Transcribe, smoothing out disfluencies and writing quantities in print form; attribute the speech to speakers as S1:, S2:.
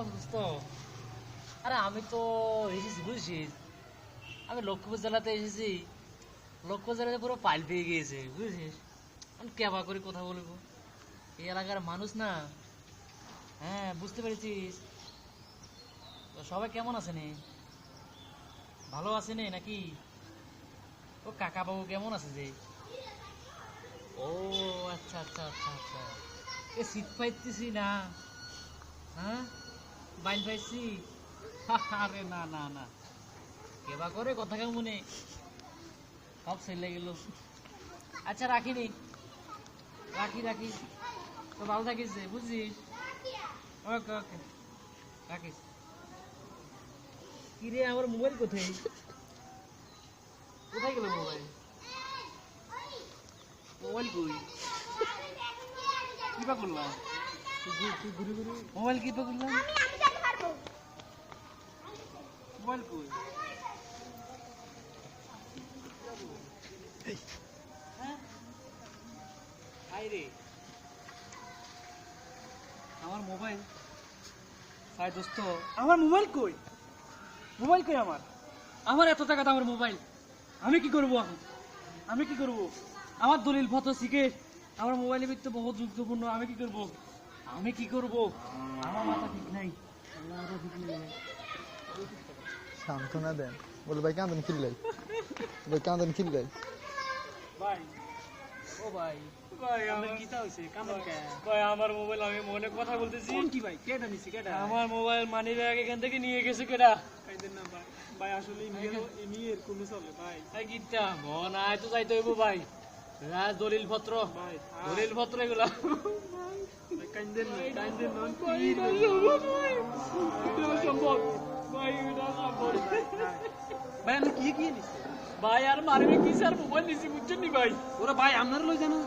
S1: অবস্থা? আরে আমি তো এসেছি বুঝছিস, আমি লক্ষ্মীপুর জেলাতে এসেছি। লক্ষ্মীপুর জেলাতে পুরো পাইল পেয়ে গিয়েছে বুঝছিস। আমি কেবা করে কথা বলবো, এই এলাকার মানুষ না। হ্যাঁ বুঝতে পেরেছিস। তো সবাই কেমন আছে নে? ভালো আছে নে নাকি? ও কাকা বাবু কেমন আছে যে? ও আচ্ছা আচ্ছা আচ্ছা আচ্ছা। এ শীত পাইতেছি না। হ্যাঁ বাইল পাইছি। আরে না না না, কেবা করে কথা কেমন মনে সব ছেলে গেল। আচ্ছা রাখিনি, রাখি রাখি। তো ভালো থাকিস যে বুঝছিস। ওকে ওকে রাখিস। কিরে আমার মোবাইল কোথায়? কোথায় গেল মোবাইল? মোবাইল কই? কি বা করলাম? মোবাইল কি বা করলাম? মোবাইল কই? হ্যাঁ আইরে আমার মোবাইল। ভাই দোস্ত আমার মোবাইল কই? মোবাইল কই আমার? আমার এত টাকা দামের মোবাইল আমি কি করব এখন? আমি কি করব? আমার দলিল পত্র শিখে আমার মোবাইলের ভিতরে বহুত গুরুত্বপূর্ণ। আমি কি করব? আমি কি করব? আমার মাথা ঠিক নাই, আমার মাথা ঠিক নেই।
S2: সান্ত্বনা দেন, বলে ভাই কান্দন খিল্লাই, ভাই কান্দন খিল্লাই।
S1: ভাই ও ভাই
S3: ভাই
S1: আমার
S3: আমার
S1: কিটা হইছে কান্দন কে?
S3: ভাই আমার মোবাইল আমি মনে কথা বলতেছি।
S1: কোন কি ভাই কেডা নিছে কেডা?
S3: আমার মোবাইল মানি ব্যাগ এখান থেকে নিয়ে গেছে কেডা?
S1: কাইদেন না ভাই। ভাই আসলে এমিয়ের কোন চলে ভাই।
S3: এই গিটটা মন আয় তো যাইতে হইব ভাই। রাজ দলিল পত্র,
S1: ভাই
S3: দলিল পত্র এগুলা।
S1: ভাই কাইদেন না কাইদেন না।
S3: ভাই এটা সম্ভব ভাই, এটা সম্ভব ভাই, এটা সম্ভব।
S1: ভাই আপনি কি কি নিছে?
S3: ভাই আর মারবে কি স্যার, মোবাইল নিছি বুঝছেন নি ভাই?
S1: ওরা ভাই আপনারা লই জানো